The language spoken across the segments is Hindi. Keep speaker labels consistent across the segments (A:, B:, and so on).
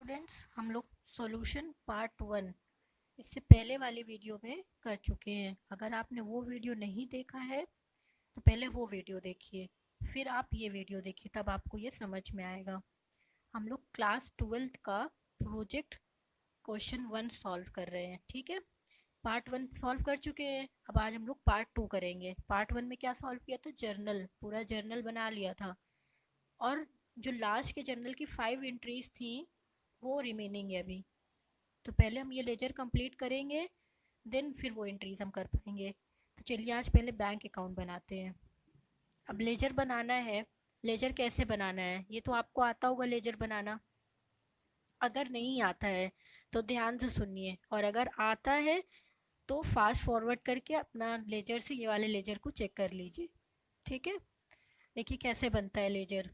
A: स्टूडेंट्स, हम लोग सॉल्यूशन पार्ट 1 इससे पहले वाली वीडियो में कर चुके हैं। अगर आपने वो वीडियो नहीं देखा है तो पहले वो वीडियो देखिए, फिर आप ये वीडियो देखिए, तब आपको ये समझ में आएगा। हम लोग क्लास 12th का प्रोजेक्ट क्वेश्चन 1 सॉल्व कर रहे हैं। ठीक है, पार्ट 1 सॉल्व कर चुके हैं। अब आज हम लोग पार्ट 2 करेंगे। पार्ट 1 में क्या सॉल्व किया था? जर्नल, पूरा जर्नल बना लिया था, और जो लास्ट के जर्नल की 5 एंट्रीज थी वो रिमेनिंग है अभी। तो पहले हम ये लेजर कंप्लीट करेंगे, देन फिर वो एंट्रीज हम कर पाएंगे। तो चलिए आज पहले बैंक अकाउंट बनाते हैं। अब लेजर बनाना है। लेजर कैसे बनाना है ये तो आपको आता होगा लेजर बनाना। अगर नहीं आता है तो ध्यान से सुनिए, और अगर आता है तो फास्ट फॉरवर्ड करके अपना लेजर से ये वाले लेजर को चेक कर लीजिए। ठीक है, देखिए कैसे बनता है लेजर।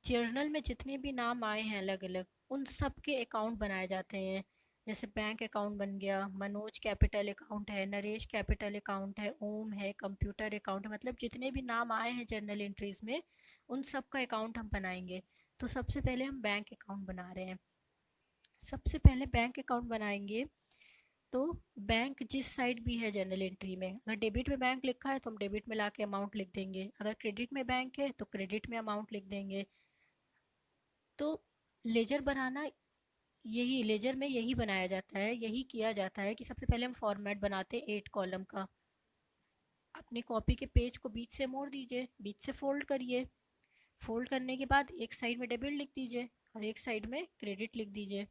A: जर्नल में जितने भी नाम आए हैं अलग अलग, उन सब के अकाउंट बनाए जाते हैं। जैसे बैंक अकाउंट बन गया, मनोज कैपिटल अकाउंट है, नरेश कैपिटल अकाउंट है, ओम है, कंप्यूटर अकाउंट है, मतलब जितने भी नाम आए हैं जर्नल एंट्रीज में उन सब का अकाउंट हम बनाएंगे। तो सबसे पहले हम बैंक अकाउंट बना रहे हैं। सबसे पहले बैंक अकाउंट बनाएंगे तो बैंक जिस साइड भी है जनरल एंट्री में, अगर डेबिट में बैंक लिखा है तो हम डेबिट में लाके अमाउंट लिख देंगे, अगर क्रेडिट में बैंक है तो क्रेडिट में अमाउंट लिख देंगे। तो लेजर बनाना, यही लेजर में यही बनाया जाता है, यही किया जाता है कि सबसे पहले हम फॉर्मेट बनाते हैं 8 कॉलम का। अपनी कॉपी के पेज को बीच से मोड़ दीजिए, बीच से फोल्ड करिए। फोल्ड करने के बाद एक साइड में डेबिट लिख दीजिए और एक साइड में क्रेडिट लिख दीजिए।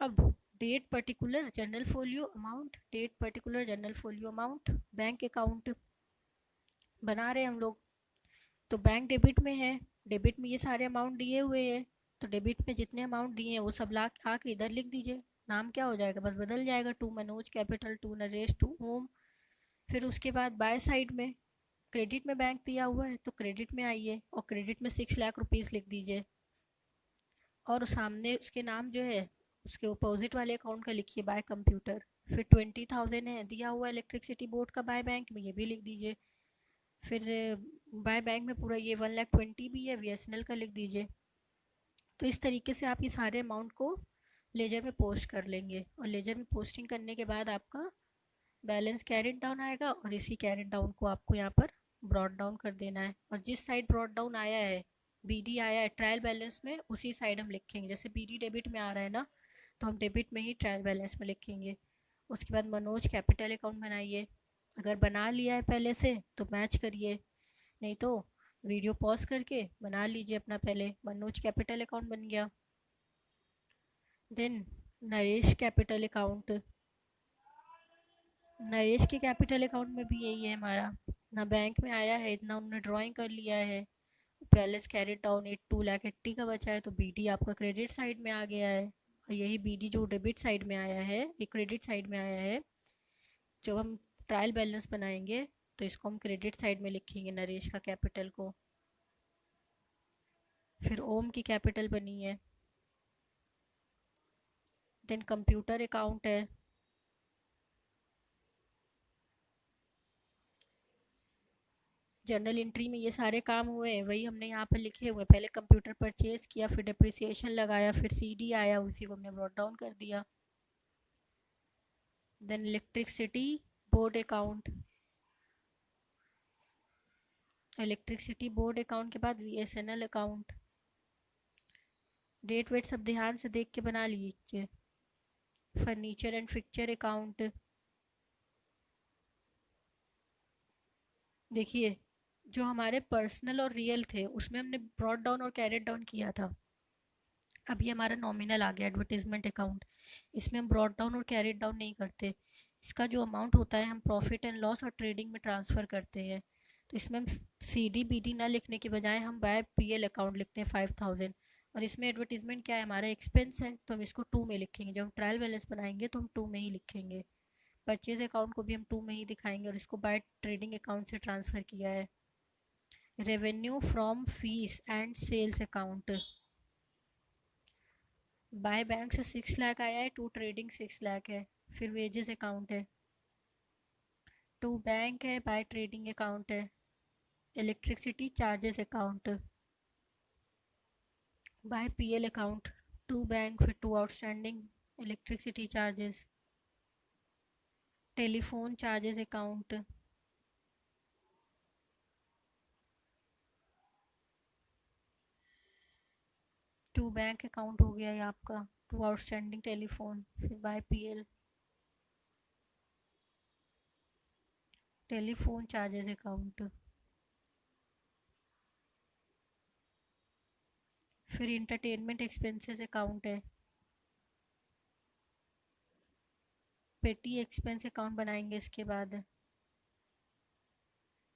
A: अब date particular journal folio amount, date particular journal folio amount, bank account बना रहे हैं हम लोग। तो बैंक डेबिट में है, डेबिट में ये सारे अमाउंट दिए हुए हैं, तो डेबिट में जितने अमाउंट दिए हैं वो सब ला आके इधर लिख दीजिए। नाम क्या हो जाएगा, बस बदल जाएगा, to Manoj capital, to Naresh, to Om. फिर उसके बाद बाय साइड में क्रेडिट में बैंक दिया हुआ है तो क्रेडिट में आइए और क्रेडिट में 6 लाख रुपीज़ लिख दीजिए, और सामने उसके नाम जो है उसके अपोजिट वाले अकाउंट का लिखिए बाय कंप्यूटर। फिर 20,000 है दिया हुआ इलेक्ट्रिसिटी बोर्ड का बाय बैंक में, ये भी लिख दीजिए। फिर बाय बैंक में पूरा ये 1,20,000 भी है, बीएसएनएल का लिख दीजिए। तो इस तरीके से आप ये सारे अमाउंट को लेजर में पोस्ट कर लेंगे, और लेजर में पोस्टिंग करने के बाद आपका बैलेंस कैरेट डाउन आएगा, और इसी कैरेट डाउन को आपको यहाँ पर ब्रॉड डाउन कर देना है। और जिस साइड ब्रॉड डाउन आया है, बीडी आया है ट्रायल बैलेंस में, उसी साइड हम लिखेंगे। जैसे बीडी डेबिट में आ रहा है ना, तो हम डेबिट में ही ट्रायल बैलेंस में लिखेंगे। उसके बाद मनोज कैपिटल अकाउंट बनाइए। अगर बना लिया है पहले से तो मैच करिए, नहीं तो वीडियो पॉज करके बना लीजिए अपना। पहले मनोज कैपिटल अकाउंट बन गया। Then Naresh capital account, Naresh के कैपिटल अकाउंट में भी यही है हमारा, ना बैंक में आया है इतना, उन्होंने ड्राइंग कर लिया है। बैलेंस कैरेट डाउन 2,80,000 का बचा है, तो बीडी आपका क्रेडिट साइड में आ गया है, और यही बीडी जो डेबिट साइड में आया है ये क्रेडिट साइड में आया है। जब हम ट्रायल बैलेंस बनाएंगे तो इसको हम क्रेडिट साइड में लिखेंगे, नरेश का कैपिटल को। फिर ओम की कैपिटल बनी है। देन कंप्यूटर अकाउंट है। जर्नल एंट्री में ये सारे काम हुए हैं, वही हमने यहाँ पर लिखे हुए। पहले कंप्यूटर परचेज किया, फिर डिप्रिसिएशन लगाया, फिर सीडी आया, उसी को हमने ब्रॉट डाउन कर दिया। Then electricity board account, electricity board account के बाद बीएसएनएल अकाउंट। डेट वेट सब ध्यान से देख के बना लीजिए। फर्नीचर एंड फिक्चर अकाउंट, देखिए जो हमारे पर्सनल और रियल थे उसमें हमने ब्रॉट डाउन और कैरेट डाउन किया था। अब ये हमारा नॉमिनल आ गया एडवर्टीजमेंट अकाउंट, इसमें हम ब्रॉट डाउन और कैरेट डाउन नहीं करते। इसका जो अमाउंट होता है हम प्रॉफिट एंड लॉस और ट्रेडिंग में ट्रांसफ़र करते हैं। तो इसमें हम सी डी बी डी ना लिखने के बजाय हम बाय पी एल अकाउंट लिखते हैं 5,000। और इसमें एडवर्टीजमेंट क्या है, हमारा एक्सपेंस है, तो हम इसको 2 में लिखेंगे। जब हम ट्रायल बैलेंस बनाएंगे तो हम 2 में ही लिखेंगे। परचेज अकाउंट को भी हम 2 में ही दिखाएंगे, और इसको बाय ट्रेडिंग अकाउंट से ट्रांसफ़र किया है। Revenue from fees and sales account, by bank से 6 लाख आया है, टू ट्रेडिंग 6 लाख है। फिर वेजेस अकाउंट है, टू बैंक है, बाय ट्रेडिंग अकाउंट है। Electricity charges account, by P L account, to bank, फिर to outstanding electricity charges, telephone charges account, to bank account हो गया ये आपका, टू आउटस्टैंडिंग टेलीफोन, फिर by P L telephone charges account, फिर इंटरटेनमेंट एक्सपेंसेस अकाउंट है, पेटी एक्सपेंस अकाउंट बनाएंगे इसके बाद,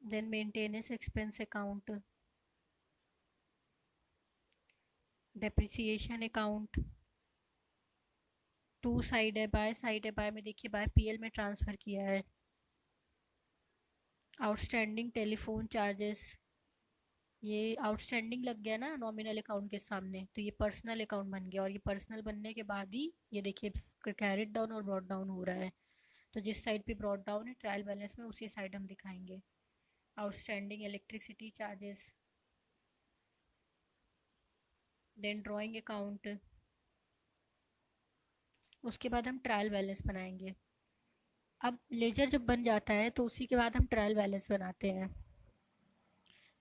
A: then maintenance expense account, depreciation account, to side है, बाय साइड है, बाय में देखिए बाय पीएल में ट्रांसफ़र किया है, आउटस्टैंडिंग टेलीफोन चार्जेस, ये आउटस्टैंडिंग लग गया ना नॉमिनल अकाउंट के सामने, तो ये पर्सनल अकाउंट बन गया, और ये पर्सनल बनने के बाद ही ये देखिए कैरिड डाउन और ब्रॉड डाउन हो रहा है, तो जिस साइड पे ब्रॉड डाउन है ट्रायल बैलेंस में उसी साइड हम दिखाएंगे। Outstanding electricity charges, then drawing account, उसके बाद हम ट्रायल बैलेंस बनाएंगे। अब लेजर जब बन जाता है तो उसी के बाद हम ट्रायल बैलेंस बनाते हैं।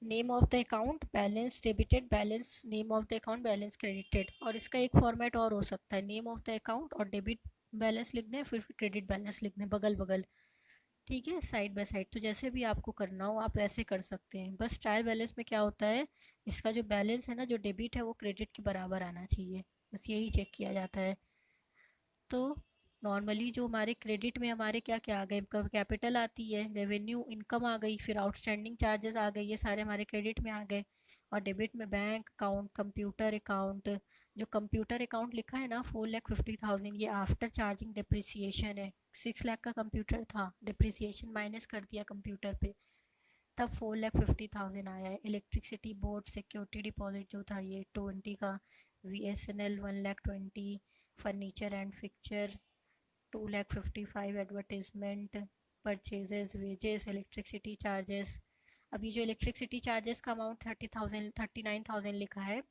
A: Name of the account, balance debited, balance name of the account, balance credited, और इसका एक फॉर्मेट और हो सकता है, नेम ऑफ द अकाउंट और डेबिट बैलेंस लिख दें, फिर क्रेडिट बैलेंस लिख दें बगल बगल, ठीक है, साइड बाय साइड, तो जैसे भी आपको करना हो आप वैसे कर सकते हैं। बस ट्रायल बैलेंस में क्या होता है, इसका जो बैलेंस है ना, जो डेबिट है वो क्रेडिट के बराबर आना चाहिए, बस यही चेक किया जाता है। तो नॉर्मली जो हमारे क्रेडिट में हमारे क्या क्या आ गए, कैपिटल आती है, रेवेन्यू इनकम आ गई, फिर आउटस्टैंडिंग चार्जेस आ गए, ये सारे हमारे क्रेडिट में आ गए। और डेबिट में बैंक अकाउंट, कंप्यूटर अकाउंट, जो कंप्यूटर अकाउंट लिखा है ना 4,50,000, ये आफ्टर चार्जिंग डिप्रिसिएशन है। 6 लाख का कंप्यूटर था, डिप्रिसिएशन माइनस कर दिया कंप्यूटर पे, तब 4,50,000 आया है। इलेक्ट्रिसिटी बोर्ड सिक्योरिटी डिपॉजिट जो था ये 20 का, VSNL 1,20,000, furniture and fixture 2,55,000, advertisement, purchases, wages, electricity charges. अभी जो इलेक्ट्रिसिटी चार्जेस का अमाउंट 39,000 लिखा है,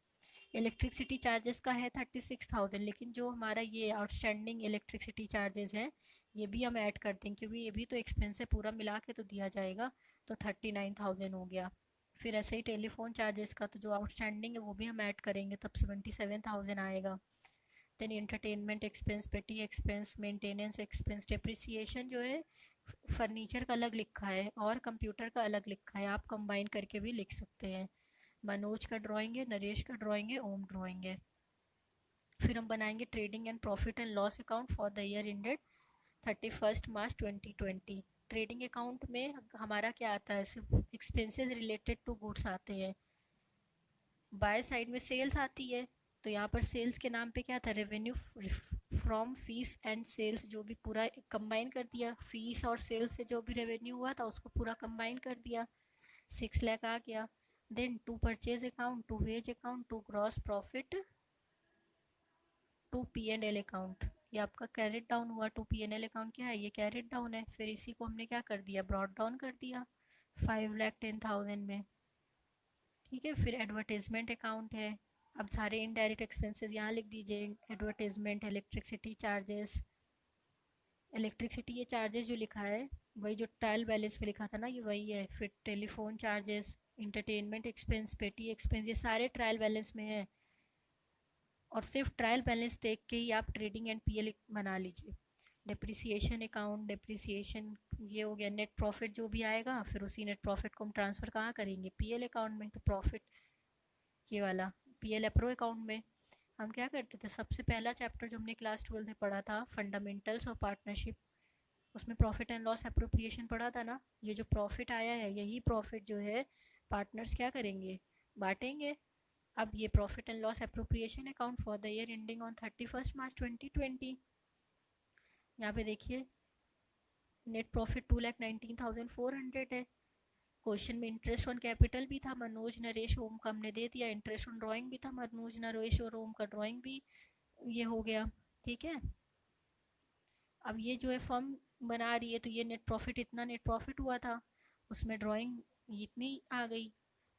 A: इलेक्ट्रिसिटी चार्जेस का है 36,000, लेकिन जो हमारा ये आउटस्टैंडिंग इलेक्ट्रिसिटी चार्जेस हैं ये भी हम ऐड कर देंगे, क्योंकि ये भी तो एक्सपेंस है, पूरा मिला के तो दिया जाएगा, तो 39,000 हो गया। फिर ऐसे ही टेलीफोन चार्जेस का तो जो आउटस्टैंडिंग है वो भी हम ऐड करेंगे, तब 77,000 आएगा। देन इंटरटेनमेंट एक्सपेंस, पेटी एक्सपेंस, मेंटेनेंस एक्सपेंस, डिप्रिसिएशन जो है फर्नीचर का अलग लिखा है और कंप्यूटर का अलग लिखा है, आप कंबाइन करके भी लिख सकते हैं। मनोज का ड्राइंग है, नरेश का ड्राइंग है, ओम ड्राइंग है। फिर हम बनाएंगे trading and profit and loss account for the year ended 31 March 2020। Trading account में हमारा क्या आता है, सिर्फ एक्सपेंसेस रिलेटेड टू गुड्स आते हैं। बाय साइड में सेल्स आती है, तो यहाँ पर सेल्स के नाम पे क्या था, revenue from fees and sales, जो भी पूरा कंबाइन कर दिया, फीस और सेल्स से जो भी रेवेन्यू हुआ था उसको पूरा कंबाइन कर दिया, 6 लाख आ गया। Then to purchase account, to wage account, to gross profit, to P&L account, ये आपका कैरेट डाउन हुआ। टू P&L अकाउंट क्या है, ये कैरेट डाउन है, फिर इसी को हमने क्या कर दिया, ब्रॉड डाउन कर दिया 5,10,000 में, ठीक है। फिर एडवर्टीजमेंट अकाउंट है, अब सारे इनडायरेक्ट एक्सपेंसेस यहाँ लिख दीजिए, एडवर्टीजमेंट, इलेक्ट्रिसिटी चार्जेस, इलेक्ट्रिसिटी ये चार्जेस जो लिखा है वही जो ट्रायल बैलेंस में लिखा था ना, ये वही है। फिर टेलीफोन चार्जेस, इंटरटेनमेंट एक्सपेंस, पेटी एक्सपेंस, ये सारे ट्रायल बैलेंस में है, और सिर्फ ट्रायल बैलेंस देख के ही आप ट्रेडिंग एंड पीएल बना लीजिए। डिप्रिसिएशन अकाउंट, डिप्रिसिएशन ये हो गया। नेट प्रॉफिट जो भी आएगा फिर उसी नेट प्रॉफिट को हम ट्रांसफ़र कहाँ करेंगे, पीएल अकाउंट में, तो प्रॉफिट ये वाला पीएल अप्रो अकाउंट में। हम क्या करते थे, सबसे पहला चैप्टर जो हमने क्लास 12 में पढ़ा था, फंडामेंटल्स ऑफ पार्टनरशिप, उसमें प्रॉफिट एंड लॉस अप्रोप्रिएशन पढ़ा था ना। ये जो प्रॉफिट आया है यही प्रॉफिट जो है पार्टनर्स क्या करेंगे, बांटेंगे। अब ये profit and loss appropriation account for the year ending on 31 मार्च 2020, यहाँ पे देखिए नेट प्रॉफिट 2,19,400 है। क्वेश्चन में इंटरेस्ट ऑन कैपिटल भी था, मनोज नरेश ओम का हमने दे दिया। इंटरेस्ट ऑन ड्राइंग भी था, मनोज नरेश और ओम का ड्राइंग भी ये हो गया, ठीक है। अब ये जो है फर्म बना रही है, तो ये नेट प्रॉफिट, इतना नेट प्रॉफिट हुआ था, उसमें ड्राइंग इतनी आ गई,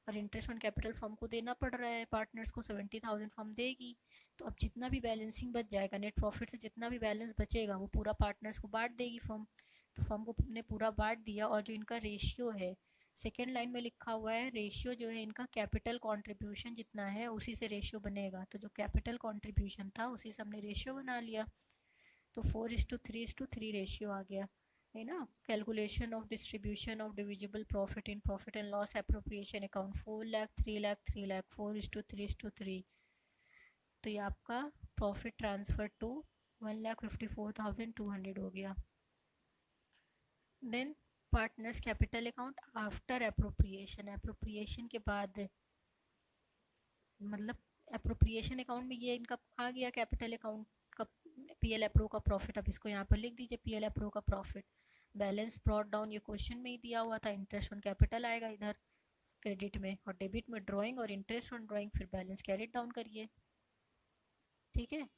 A: और इंटरेस्ट ऑन कैपिटल फर्म को देना पड़ रहा है, पार्टनर्स को 70,000 फर्म देगी। तो अब जितना भी बैलेंसिंग बच जाएगा, नेट प्रॉफिट से जितना भी बैलेंस बचेगा वो पूरा पार्टनर्स को बांट देगी फर्म। तो फर्म को ने पूरा बांट दिया, और जो इनका रेशियो है सेकेंड लाइन में लिखा हुआ है, रेशियो जो है इनका कैपिटल कंट्रीब्यूशन जितना है उसी से रेशियो बनेगा। तो जो कैपिटल कंट्रीब्यूशन था उसी से हमने रेशियो बना लिया। तो 4:3:3 रेशियो आ गया है ना। Calculation of distribution of divisible profit in profit and loss appropriation account 4 lakh 3 lakh 3 lakh 4:3:3। तो ये आपका प्रॉफिट ट्रांसफर टू 1,54,200 हो गया। Then partners capital account after appropriation, appropriation के बाद मतलब एप्रोप्रिएशन अकाउंट में ये इनका आ गया कैपिटल अकाउंट का पीएल एप्रो का प्रॉफिट। अब इसको यहाँ पर लिख दीजिए पीएल एप्रो का प्रॉफिट। बैलेंस ब्रॉट डाउन ये क्वेश्चन में ही दिया हुआ था, इंटरेस्ट ऑन कैपिटल आएगा इधर क्रेडिट में, और डेबिट में ड्राइंग और इंटरेस्ट ऑन ड्राइंग, फिर बैलेंस कैरिड डाउन करिए। ठीक है,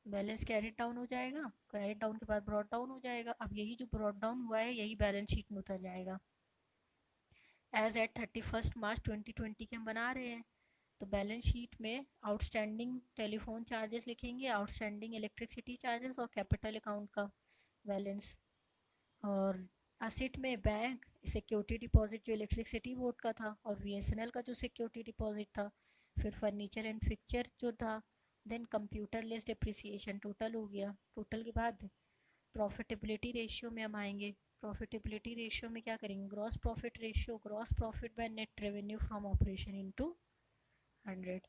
A: बैलेंस कैरिड डाउन हो जाएगा, कैरिड डाउन के बाद ब्रॉट डाउन हो जाएगा। अब यही जो ब्रॉट डाउन हुआ है यही बैलेंस शीट में उतर जाएगा। एज एट 31 मार्च 2020 के हम बना रहे हैं। तो बैलेंस शीट में आउटस्टैंडिंग टेलीफोन चार्जेस लिखेंगे, आउटस्टैंडिंग इलेक्ट्रिसिटी चार्जेस और कैपिटल अकाउंट का बैलेंस। और असेट में बैंक सिक्योरिटी डिपॉजिट जो इलेक्ट्रिसिटी बोर्ड का था, और बीएसएनएल का जो सिक्योरिटी डिपॉजिट था, फिर फर्नीचर एंड फिक्चर जो था, then computer less depreciation total हो गया। टोटल के बाद प्रॉफिटेबिलिटी रेशियो में हम आएंगे। प्रॉफिटेबिलिटी रेशियो में क्या करेंगे, gross profit ratio, gross profit by net revenue from operation into 100।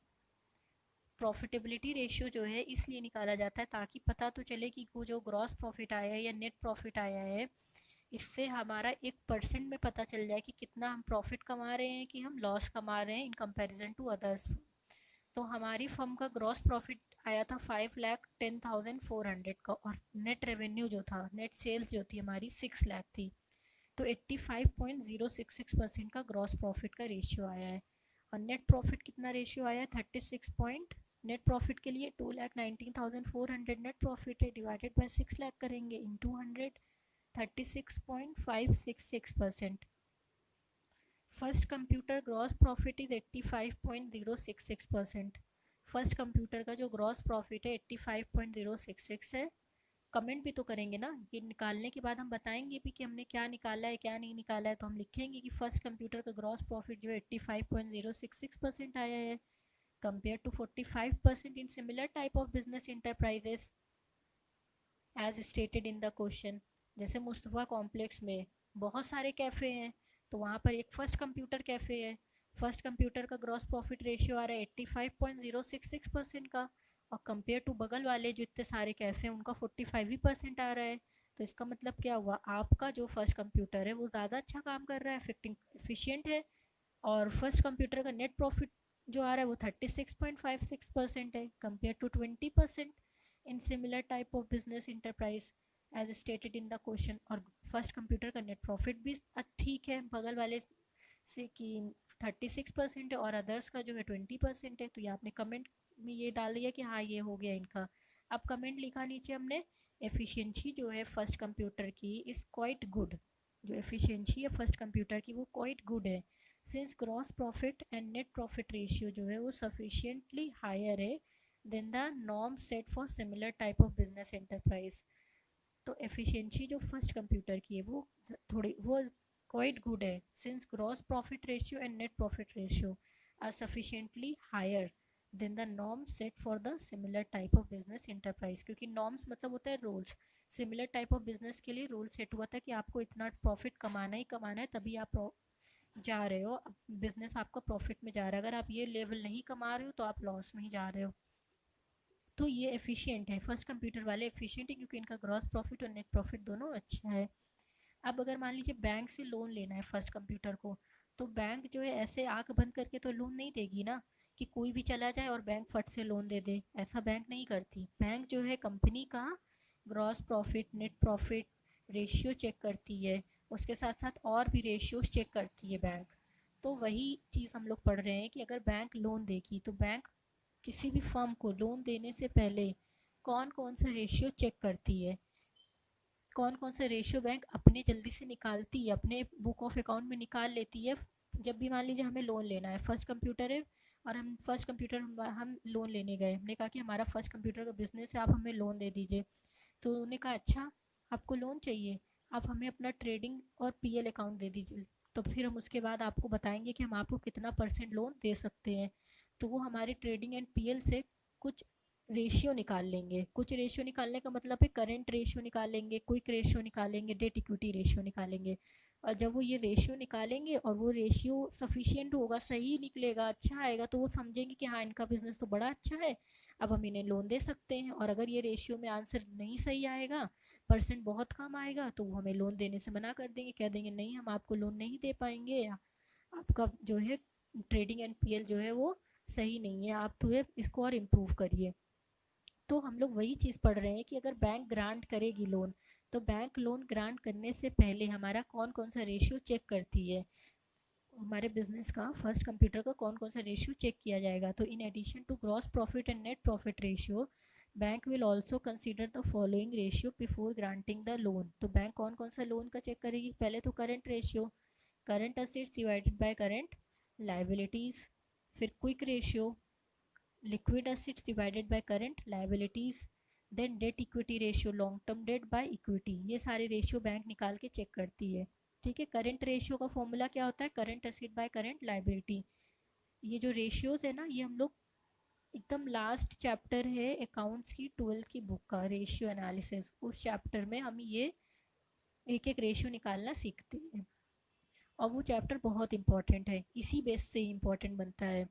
A: Profitability ratio जो है इसलिए निकाला जाता है ताकि पता तो चले कि वो जो ग्रॉस प्रॉफिट आया है या नेट प्रॉफिट आया है, इससे हमारा 1% में पता चल जाए कि कितना हम प्रॉफिट कमा रहे हैं कि हम लॉस कमा रहे हैं इन कंपैरिजन टू अदर्स। तो हमारी फर्म का ग्रॉस प्रॉफिट आया था 5,10,400 का, और नेट रेवेन्यू जो था, नेट सेल्स जो थी हमारी 6 लाख थी। तो 85.066% का ग्रॉस प्रॉफिट का रेशियो आया है। और नेट प्रॉफिट कितना रेशियो आया है, 36 पॉइंट, नेट प्रॉफिट के लिए 2,19,400 नेट प्रॉफिट है, डिवाइडेड बाय 6 लाख करेंगे into 100, 36.566%। First computer gross profit is 85.066%। First computer का जो ग्रॉस प्रॉफिट है 85.066 है। कमेंट भी तो करेंगे ना, ये निकालने के बाद हम बताएंगे भी कि हमने क्या निकाला है क्या नहीं निकाला है। तो हम लिखेंगे कि फर्स्ट कंप्यूटर का ग्रॉस प्रॉफिट जो 85.066% आया है, compare to 45% in similar type of business enterprises as stated in the question. जैसे मुस्तफ़ा कॉम्प्लेक्स में बहुत सारे कैफ़े हैं, तो वहाँ पर एक फ़र्स्ट कंप्यूटर कैफ़े है। फर्स्ट कंप्यूटर का ग्रॉस प्रॉफिट रेशियो आ रहा है 85.066% का, और कंपेयर टू बगल वाले जो इतने सारे कैफ़े हैं उनका 45% आ रहा है। तो इसका मतलब क्या हुआ, आपका जो फर्स्ट कंप्यूटर है वो ज़्यादा अच्छा काम कर रहा है, एफिशिएंट है, और फर्स्ट कंप्यूटर का नेट प्रॉफिट जो आ रहा है वो 36.56% है, compare to 20% in similar type of business enterprise as stated in the question. और फर्स्ट कंप्यूटर का नेट प्रॉफिट भी ठीक है बगल वाले से कि 36% है, और अदर्स का जो है 20% है। तो ये आपने कमेंट में ये डाल दिया कि हाँ ये हो गया इनका। अब कमेंट लिखा नीचे हमने, एफिशिएंसी जो है फर्स्ट कंप्यूटर की इज़ क्वाइट गुड। जो एफिशिएंसी है फर्स्ट कंप्यूटर की वो क्वाइट गुड है, since gross profit and net profit ratio जो है वो सफिशिएंटली हायर है than the norm set for similar type of business enterprise. तो एफिशिएंसी जो फर्स्ट कंप्यूटर की है वो थोड़ी वो क्वाइट गुड है, since gross profit ratio and net profit ratio are sufficiently higher than the norm set for the similar type of business enterprise. क्योंकि नॉर्म्स मतलब होता है rules, similar type of business के लिए रूल सेट हुआ था कि आपको इतना प्रॉफिट कमाना ही कमाना है, तभी आप जा रहे हो, बिजनेस आपका प्रॉफिट में जा रहा है। अगर आप ये लेवल नहीं कमा रहे हो तो आप लॉस में ही जा रहे हो। तो ये एफिशिएंट है, फर्स्ट कंप्यूटर वाले एफिशिएंट है क्योंकि इनका ग्रॉस प्रॉफिट और नेट प्रॉफिट दोनों अच्छा है। अब अगर मान लीजिए बैंक से लोन लेना है फर्स्ट कंप्यूटर को, तो बैंक जो है ऐसे आंख बंद करके तो लोन नहीं देगी ना, कि कोई भी चला जाए और बैंक फट से लोन दे दे, ऐसा बैंक नहीं करती। बैंक जो है कंपनी का gross profit net profit ratio check करती है, उसके साथ साथ और भी रेशियोज चेक करती है बैंक। तो वही चीज़ हम लोग पढ़ रहे हैं कि अगर बैंक लोन देगी तो बैंक किसी भी फर्म को लोन देने से पहले कौन कौन सा रेशियो चेक करती है, कौन कौन सा रेशियो बैंक अपने जल्दी से निकालती है, अपने बुक ऑफ अकाउंट में निकाल लेती है जब भी मान लीजिए हमें लोन लेना है, फर्स्ट कंप्यूटर है और हम लोन लेने गए, हमने कहा कि हमारा फर्स्ट कंप्यूटर का बिजनेस है, आप हमें लोन दे दीजिए। तो उन्होंने कहा अच्छा आपको लोन चाहिए, आप हमें अपना ट्रेडिंग और पीएल अकाउंट दे दीजिए, तो फिर हम उसके बाद आपको बताएंगे कि हम आपको कितना परसेंट लोन दे सकते हैं। तो वो हमारे ट्रेडिंग एंड पीएल से कुछ रेशियो निकाल लेंगे। कुछ रेशियो निकालने का मतलब है करंट रेशियो निकालेंगे, क्विक रेशियो निकालेंगे, डेट इक्विटी रेशियो निकालेंगे। और जब वो ये रेशियो निकालेंगे और वो रेशियो सफिशिएंट होगा, सही निकलेगा, अच्छा आएगा, तो वो समझेंगे कि हाँ इनका बिजनेस तो बड़ा अच्छा है, अब हम इन्हें लोन दे सकते हैं। और अगर ये रेशियो में आंसर नहीं सही आएगा, परसेंट बहुत कम आएगा, तो वो हमें लोन देने से मना कर देंगे, कह देंगे नहीं हम आपको लोन नहीं दे पाएंगे, आपका जो है ट्रेडिंग एंड पीएल जो है वो सही नहीं है, आप तो इसको और इम्प्रूव करिए। तो हम लोग वही चीज़ पढ़ रहे हैं कि अगर बैंक ग्रांट करेगी लोन, तो बैंक लोन ग्रांट करने से पहले हमारा कौन कौन सा रेशियो चेक करती है, हमारे बिजनेस का फर्स्ट कंप्यूटर का कौन कौन सा रेशियो चेक किया जाएगा। तो in addition to gross profit and net profit ratio, bank will also consider the following ratio before granting the loan. तो बैंक कौन कौन सा लोन का चेक करेगी, पहले तो current ratio, current assets divided by current liabilities, फिर quick ratio, liquid assets divided by current liabilities, then debt equity ratio, long term debt by equity। ये सारे रेशियो बैंक निकाल के चेक करती है। ठीक है, करंट रेशियो का फॉर्मूला क्या होता है, current asset by current liability. ये जो रेशियोज है ना, ये हम लोग एकदम लास्ट चैप्टर है अकाउंट्स की 12th की बुक का रेशियो एनालिसिस, उस चैप्टर में हम ये एक एक रेशियो निकालना सीखते हैं। और वो चैप्टर बहुत इंपॉर्टेंट है, इसी बेस से ही इंपॉर्टेंट बनता है।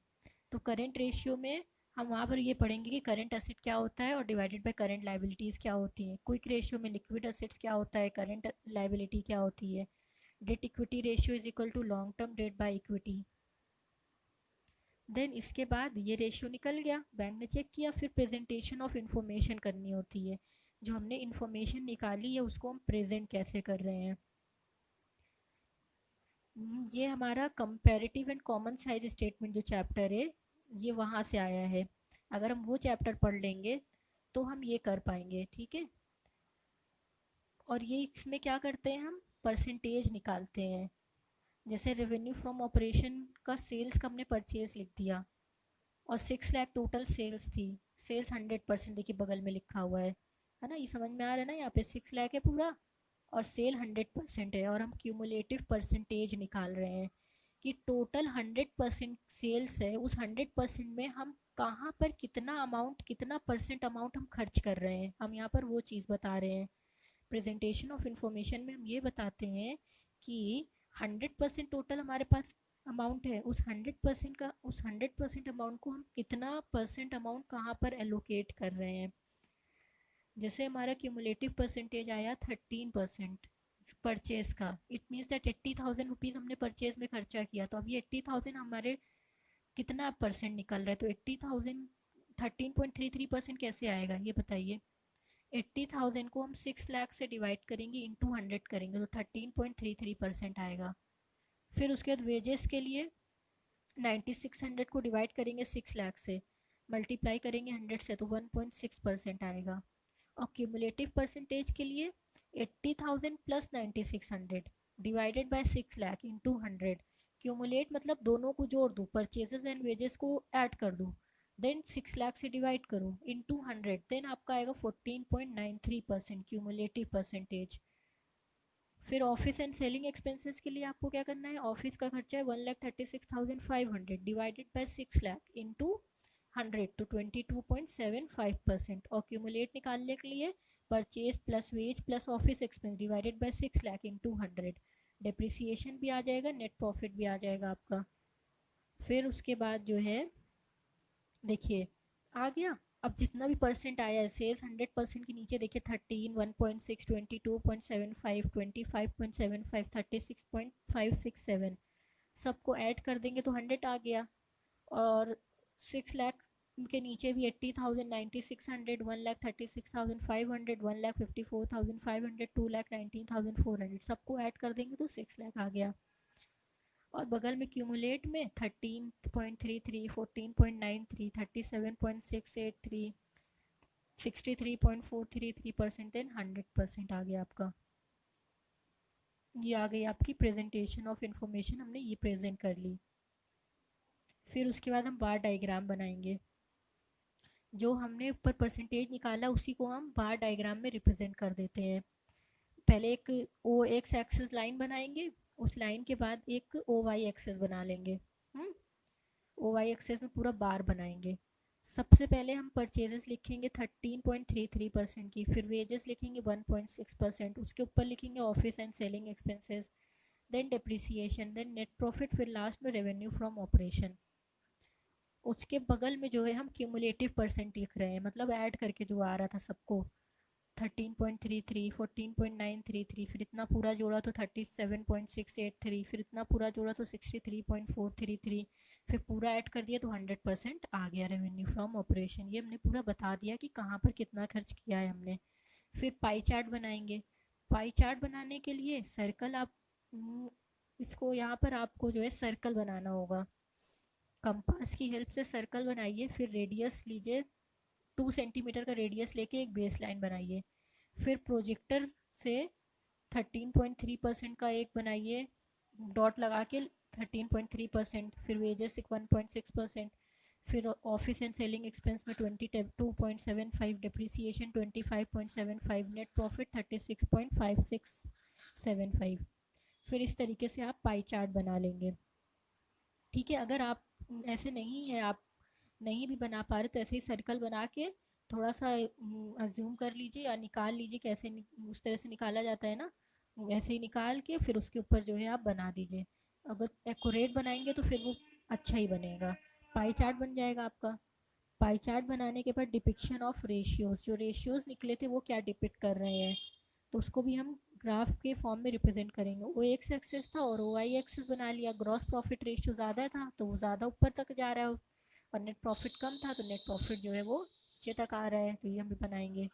A: तो करंट रेशियो में हम वहाँ पर ये पढ़ेंगे कि करंट असेट क्या होता है और डिवाइडेड बाय करंट लाइबिलिटीज़ क्या होती हैं। क्विक रेशियो में लिक्विड असेट्स क्या होता है, करंट लाइबिलिटी क्या होती है। Debt equity ratio is equal to long term debt by equity. Then इसके बाद ये रेशियो निकल गया, बैंक ने चेक किया, फिर प्रेजेंटेशन ऑफ इंफॉर्मेशन करनी होती है। जो हमने इंफॉर्मेशन निकाली है उसको हम प्रेजेंट कैसे कर रहे हैं। ये हमारा comparative and common size statement जो चैप्टर है, ये वहाँ से आया है। अगर हम वो चैप्टर पढ़ लेंगे तो हम ये कर पाएंगे। ठीक है, और ये इसमें क्या करते हैं, हम परसेंटेज निकालते हैं। जैसे रेवेन्यू फ्रॉम ऑपरेशन का सेल्स का हमने परचेज लिख दिया और 6 लाख टोटल सेल्स थी, सेल्स 100%, देखिए बगल में लिखा हुआ है ना, ये समझ में आ रहा है ना, यहाँ पे 6 लाख है पूरा और सेल 100% है, और हम क्यूमुलेटिव परसेंटेज निकाल रहे हैं कि टोटल 100% सेल्स है, उस 100% में हम कहाँ पर कितना अमाउंट, कितना परसेंट अमाउंट हम खर्च कर रहे हैं, हम यहाँ पर वो चीज़ बता रहे हैं। प्रेजेंटेशन ऑफ इंफॉर्मेशन में हम ये बताते हैं कि 100% टोटल हमारे पास अमाउंट है, उस 100% अमाउंट को हम कितना परसेंट अमाउंट कहाँ पर एलोकेट कर रहे हैं। जैसे हमारा क्यूमुलेटिव परसेंटेज आया 13% परचेज का, इट मीन्स दैट 80,000 रुपीज़ हमने परचेज में खर्चा किया, तो अब ये 80,000 हमारे कितना परसेंट निकल रहा है, तो 80,000 13.33% कैसे आएगा ये बताइए। 80,000 को हम 6 लाख से डिवाइड करेंगे, इंटू 100 करेंगे, तो 13.33% आएगा। फिर उसके बाद वेजेस के लिए 9600 को डिवाइड करेंगे 6 लाख से, मल्टीप्लाई करेंगे 100 से, तो 1.6% आएगा। और क्यूमुलेटिव परसेंटेज के लिए 80,000 plus 9600 divided by 6 lakh into 100, cumulate मतलब दोनों को जोड़ दूँ, परचेजेस एंड वेजेस को ऐड कर दूँ, देन 6 लाख से डिवाइड करूँ इंटू 100, देन आपका आएगा 14.93% क्यूमुलेटिव परसेंटेज। फिर ऑफिस एंड सेलिंग एक्सपेंसेस के लिए आपको क्या करना है, ऑफिस का खर्चा है 1,36,500 डिवाइडेड बाय 6 लाख इंटू 100 तो 22.75%। और क्यूमुलेट निकालने के लिए purchase plus wage plus office expense divided by 6 lakh into 100, depreciation भी आ जाएगा, नेट प्रॉफिट भी आ जाएगा आपका। फिर उसके बाद जो है देखिए आ गया, अब जितना भी परसेंट आया है सेल्स 100% के नीचे देखिए 13, 1.6, 22.75, 25.75, 36.567 सबको ऐड कर देंगे तो 100 आ गया। और 6 लाख के नीचे भी 80,000, 9600, 1,36,500, 1,54,500, 2,19,400 सबको ऐड कर देंगे तो 6 लाख आ गया। और बगल में क्यूमुलेट में 13.33, 14.93, 37.683, 63.433% देन 100% आ गया आपका। ये आ गई आपकी प्रेजेंटेशन ऑफ इंफॉर्मेशन, हमने ये प्रेजेंट कर ली। फिर उसके बाद हम बार डायग्राम बनाएंगे। जो हमने ऊपर परसेंटेज निकाला उसी को हम बार डायग्राम में रिप्रेजेंट कर देते हैं। पहले एक ओ एक्स एक्सिस लाइन बनाएंगे, उस लाइन के बाद एक ओ वाई एक्सिस बना लेंगे। ओ वाई एक्सिस में पूरा बार बनाएंगे। सबसे पहले हम परचेजेस लिखेंगे 13.33% की, फिर वेजेस लिखेंगे 1.6%, उसके ऊपर लिखेंगे office and selling expenses, then depreciation, then net profit, फिर लास्ट में रेवेन्यू फ्रॉम ऑपरेशन। उसके बगल में जो है हम क्यूमुलेटिव परसेंट लिख रहे हैं, मतलब ऐड करके जो आ रहा था सबको 13.33, 14.933, फिर इतना पूरा जोड़ा तो 37.683, फिर इतना पूरा जोड़ा तो 63.433, फिर पूरा ऐड कर दिया तो 100% आ गया रेवेन्यू फ्रॉम ऑपरेशन। ये हमने पूरा बता दिया कि कहाँ पर कितना खर्च किया है हमने। फिर पाई चार्ट बनाएंगे। पाई चार्ट बनाने के लिए सर्कल आप इसको यहाँ पर आपको जो है सर्कल बनाना होगा। कंपास की हेल्प से सर्कल बनाइए, फिर रेडियस लीजिए 2 सेंटीमीटर का रेडियस लेके एक बेस लाइन बनाइए। फिर प्रोजेक्टर से 13.3% का एक बनाइए डॉट लगा के 13.3%, फिर वेजेस 1.6%, फिर ऑफिस एंड सेलिंग एक्सपेंस में 22.75, डिप्रिसिएशन 25.75, नेट प्रॉफिट 36.5675। फिर इस तरीके से आप पाई चार्ट बना लेंगे। ठीक है, अगर आप ऐसे नहीं है, आप नहीं भी बना पा रहे तो ऐसे ही सर्कल बना के थोड़ा सा अज्यूम कर लीजिए या निकाल लीजिए, कैसे उस तरह से निकाला जाता है ना, वैसे ही निकाल के फिर उसके ऊपर जो है आप बना दीजिए। अगर एक्यूरेट बनाएंगे तो फिर वो अच्छा ही बनेगा। पाई चार्ट बन जाएगा आपका। पाई चार्ट बनाने के बाद डिपिक्शन ऑफ रेशियोज, जो रेशियोज निकले थे वो क्या डिपिक्ट कर रहे हैं, तो उसको भी हम ग्राफ के फॉर्म में रिप्रेजेंट करेंगे। वो एक्स एक्सिस था और ओ वाई एक्सिस बना लिया। ग्रॉस प्रॉफिट रेशियो ज़्यादा था तो वो ज़्यादा ऊपर तक जा रहा है, और नेट प्रॉफिट कम था तो नेट प्रॉफिट जो है वो नीचे तक आ रहा है, तो ये हम भी बनाएंगे।